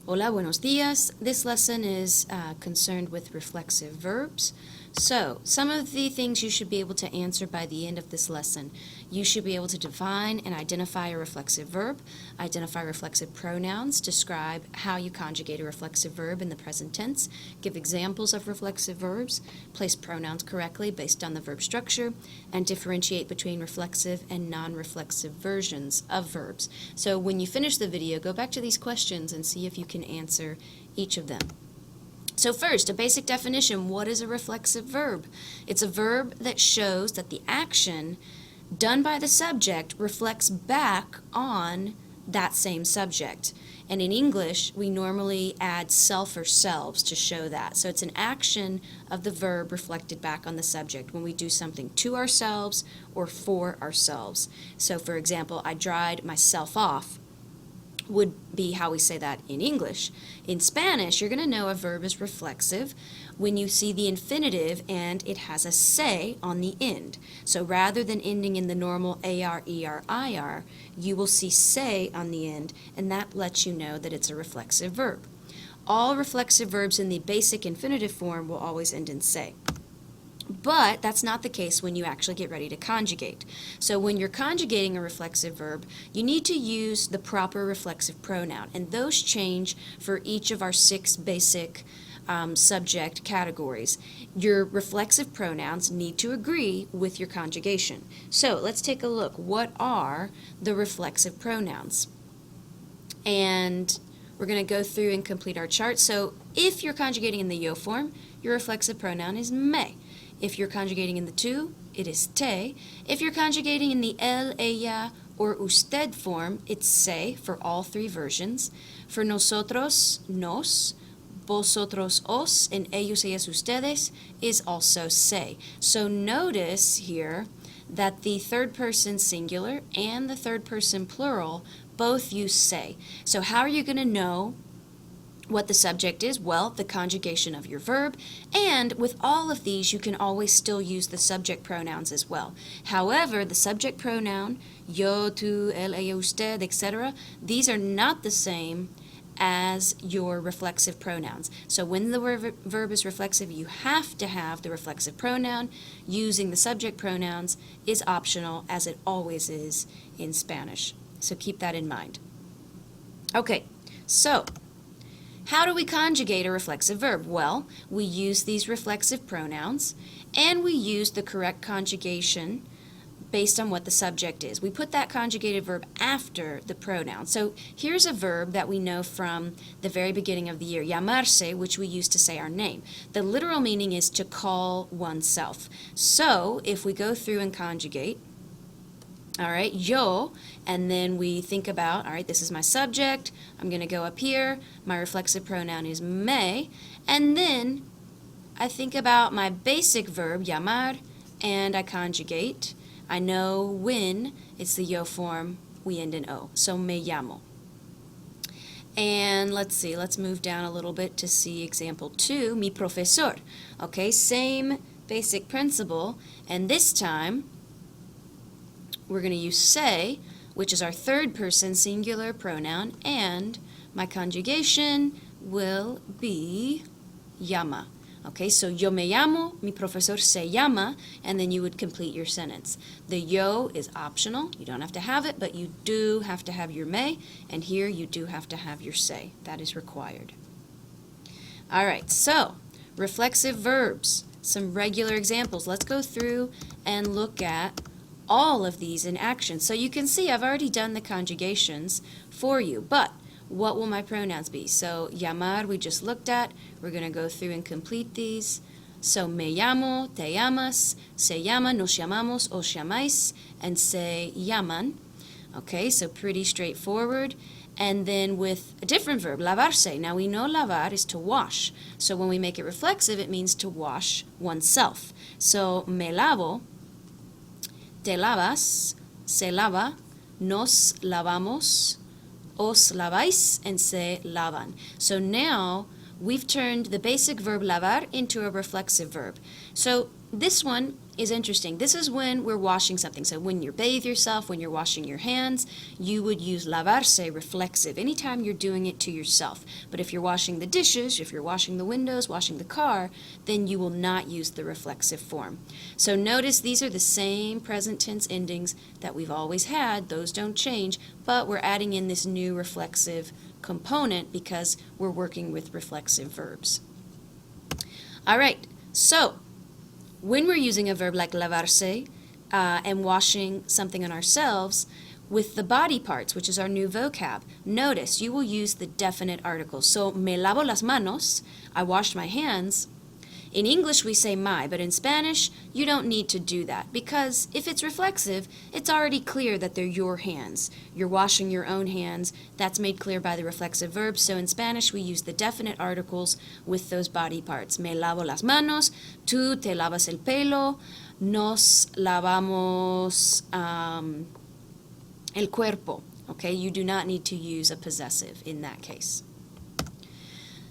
Hola, buenos días. This lesson is concerned with reflexive verbs. So, some of the things you should be able to answer by the end of this lesson. You should be able to define and identify a reflexive verb, identify reflexive pronouns, describe how you conjugate a reflexive verb in the present tense, give examples of reflexive verbs, place pronouns correctly based on the verb structure, and differentiate between reflexive and non-reflexive versions of verbs. So when you finish the video, go back to these questions and see if you can answer each of them. So first, a basic definition. What is a reflexive verb? It's a verb that shows that the action done by the subject reflects back on that same subject. And in English, we normally add self or selves to show that. So it's an action of the verb reflected back on the subject when we do something to ourselves or for ourselves. So for example, I dried myself off would be how we say that in English. In Spanish, you're going to know a verb is reflexive when you see the infinitive and it has a se on the end. So rather than ending in the normal AR, ER, IR, you will see se on the end, and that lets you know that it's a reflexive verb. All reflexive verbs in the basic infinitive form will always end in se. But that's not the case when you actually get ready to conjugate. So when you're conjugating a reflexive verb, you need to use the proper reflexive pronoun, and those change for each of our 6 basic subject categories. Your reflexive pronouns need to agree with your conjugation. So let's take a look. What are the reflexive pronouns? And we're going to go through and complete our chart. So if you're conjugating in the yo form, your reflexive pronoun is me. If you're conjugating in the tu, it is te. If you're conjugating in the él, ella, or usted form, it's se for all 3 versions. For nosotros, nos, vosotros, os, and ellos, ellas, ustedes is also se. So notice here that the third person singular and the third person plural both use se. So how are you going to know what the subject is? Well, the conjugation of your verb, and with all of these you can always still use the subject pronouns as well. However, the subject pronoun, yo, tú, él, ella, usted, etc., these are not the same as your reflexive pronouns. So when the verb is reflexive, you have to have the reflexive pronoun. Using the subject pronouns is optional, as it always is in Spanish. So keep that in mind. Okay, so how do we conjugate a reflexive verb? Well, we use these reflexive pronouns, and we use the correct conjugation based on what the subject is. We put that conjugated verb after the pronoun. So here's a verb that we know from the very beginning of the year, llamarse, which we use to say our name. The literal meaning is to call oneself. So if we go through and conjugate, all right, yo, and then we think about, all right, this is my subject, I'm going to go up here, my reflexive pronoun is me, and then I think about my basic verb, llamar, and I conjugate. I know when it's the yo form, we end in o, so me llamo. And let's see, let's move down a little bit to see example 2, mi profesor. Okay, same basic principle, and this time we're going to use se, which is our third person singular pronoun, and my conjugation will be llama. Okay, so yo me llamo, mi profesor se llama, and then you would complete your sentence. The yo is optional. You don't have to have it, but you do have to have your me, and here you do have to have your se. That is required. All right, so reflexive verbs, some regular examples. Let's go through and look at all of these in action. So you can see I've already done the conjugations for you, but what will my pronouns be? So llamar we just looked at. We're going to go through and complete these. So me llamo, te llamas, se llama, nos llamamos, os llamáis, and se llaman. Okay, so pretty straightforward. And then with a different verb, lavarse. Now we know lavar is to wash. So when we make it reflexive, it means to wash oneself. So me lavo, te lavas, se lava, nos lavamos, os laváis, and se lavan. So now we've turned the basic verb lavar into a reflexive verb. So this one is interesting. This is when we're washing something. So when you bathe yourself, when you're washing your hands, you would use lavarse, reflexive, anytime you're doing it to yourself. But if you're washing the dishes, if you're washing the windows, washing the car, then you will not use the reflexive form. So notice these are the same present tense endings that we've always had. Those don't change, but we're adding in this new reflexive component because we're working with reflexive verbs. All right, so when we're using a verb like lavarse and washing something on ourselves, with the body parts, which is our new vocab, notice you will use the definite articles. So, me lavo las manos, I washed my hands. In English, we say my, but in Spanish, you don't need to do that because if it's reflexive, it's already clear that they're your hands. You're washing your own hands. That's made clear by the reflexive verbs. So in Spanish, we use the definite articles with those body parts. Me lavo las manos, tú te lavas el pelo, nos lavamos el cuerpo. Okay, you do not need to use a possessive in that case.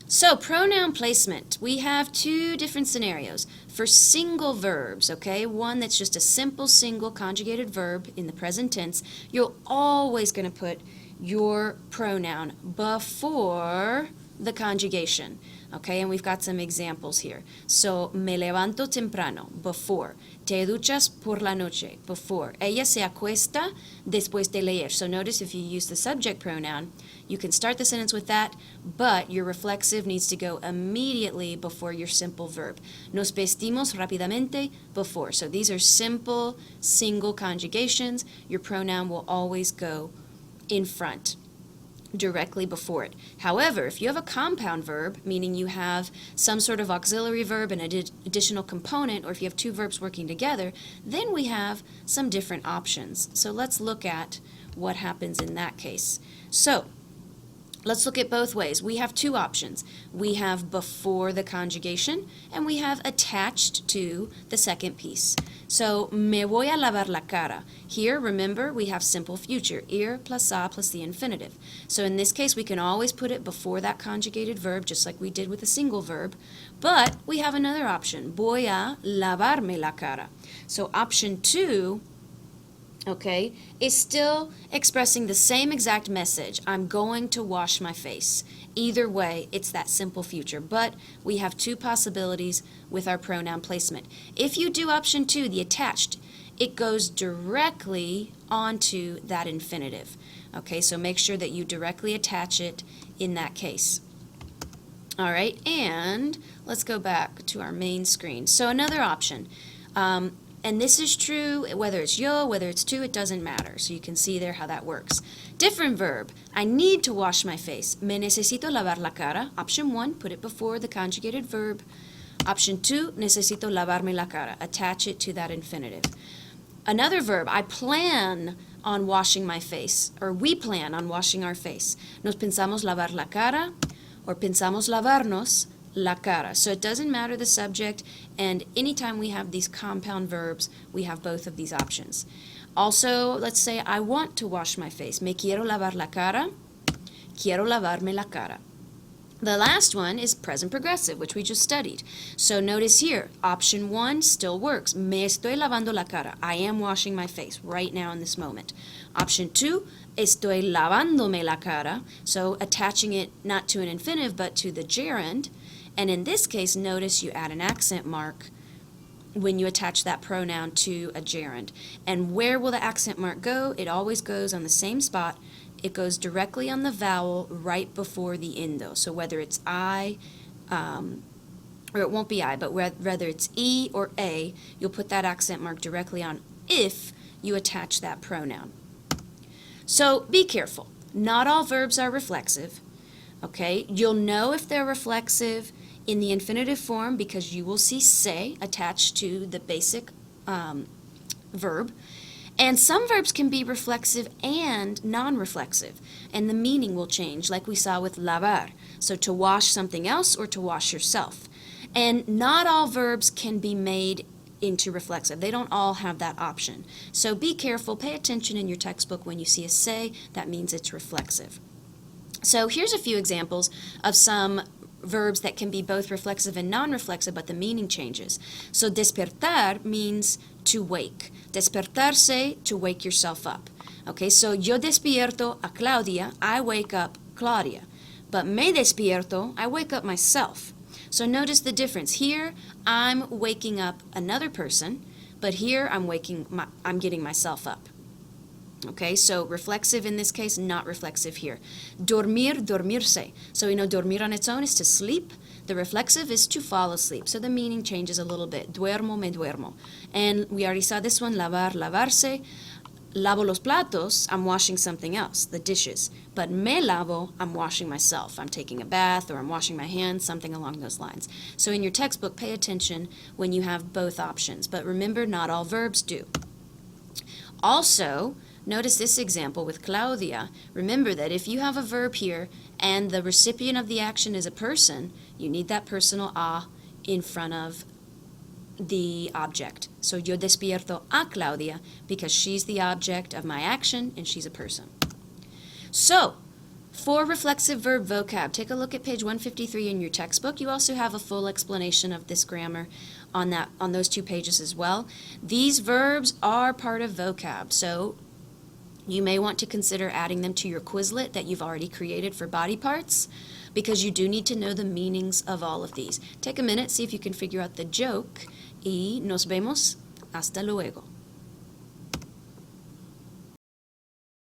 So, pronoun placement. We have two different scenarios. For single verbs, okay, one that's just a simple single conjugated verb in the present tense, you're always going to put your pronoun before the conjugation, okay, and we've got some examples here. So, me levanto temprano, before. Te duchas por la noche, before. Ella se acuesta después de leer. So notice if you use the subject pronoun, you can start the sentence with that, but your reflexive needs to go immediately before your simple verb. Nos vestimos rápidamente, before. So these are simple, single conjugations. Your pronoun will always go in front, directly before it. However, if you have a compound verb, meaning you have some sort of auxiliary verb and an additional component, or if you have two verbs working together, then we have some different options. So let's look at what happens in that case. So let's look at both ways. We have two options. We have before the conjugation, and we have attached to the second piece. So, me voy a lavar la cara. Here, remember, we have simple future, ir plus a plus the infinitive. So in this case, we can always put it before that conjugated verb, just like we did with a single verb. But we have another option, voy a lavarme la cara. So option 2, okay, is still expressing the same exact message. I'm going to wash my face. Either way, it's that simple future, but we have two possibilities with our pronoun placement. If you do option 2, the attached, it goes directly onto that infinitive. Okay, so make sure that you directly attach it in that case. All right, and let's go back to our main screen. So another option. And this is true whether it's yo, whether it's tu, it doesn't matter. So you can see there how that works. Different verb. I need to wash my face. Me necesito lavar la cara. Option 1, put it before the conjugated verb. Option 2, necesito lavarme la cara. Attach it to that infinitive. Another verb, I plan on washing my face, or we plan on washing our face. Nos pensamos lavar la cara, or pensamos lavarnos la cara. So it doesn't matter the subject, and anytime we have these compound verbs, we have both of these options. Also, let's say I want to wash my face. Me quiero lavar la cara. Quiero lavarme la cara. The last one is present progressive, which we just studied. So notice here, option 1 still works. Me estoy lavando la cara. I am washing my face right now in this moment. Option 2, estoy lavándome la cara. So attaching it not to an infinitive, but to the gerund. And in this case, notice you add an accent mark when you attach that pronoun to a gerund. And where will the accent mark go? It always goes on the same spot. It goes directly on the vowel right before the endo. So whether it's I, or it won't be I, but whether it's E or A, you'll put that accent mark directly on if you attach that pronoun. So be careful. Not all verbs are reflexive. Okay, you'll know if they're reflexive in the infinitive form because you will see se attached to the basic verb. And some verbs can be reflexive and non-reflexive, and the meaning will change, like we saw with lavar. So to wash something else or to wash yourself. And not all verbs can be made into reflexive. They don't all have that option. So be careful, pay attention in your textbook when you see a se, that means it's reflexive. So here's a few examples of some verbs that can be both reflexive and non-reflexive, but the meaning changes. So despertar means to wake. Despertarse, to wake yourself up. Okay, so yo despierto a Claudia, I wake up Claudia. But me despierto, I wake up myself. So notice the difference. Here, I'm waking up another person, but here I'm getting myself up. Okay, so reflexive in this case, not reflexive here. Dormir, dormirse. So we know dormir on its own is to sleep. The reflexive is to fall asleep. So the meaning changes a little bit. Duermo, me duermo. And we already saw this one, lavar, lavarse. Lavo los platos, I'm washing something else, the dishes. But me lavo, I'm washing myself. I'm taking a bath or I'm washing my hands, something along those lines. So in your textbook, pay attention when you have both options. But remember, not all verbs do. Also, notice this example with Claudia. Remember that if you have a verb here and the recipient of the action is a person, you need that personal a in front of the object. So yo despierto a Claudia because she's the object of my action and she's a person. So, for reflexive verb vocab, take a look at page 153 in your textbook. You also have a full explanation of this grammar on those 2 pages as well. These verbs are part of vocab, so you may want to consider adding them to your Quizlet that you've already created for body parts, because you do need to know the meanings of all of these. Take a minute, see if you can figure out the joke, y nos vemos hasta luego.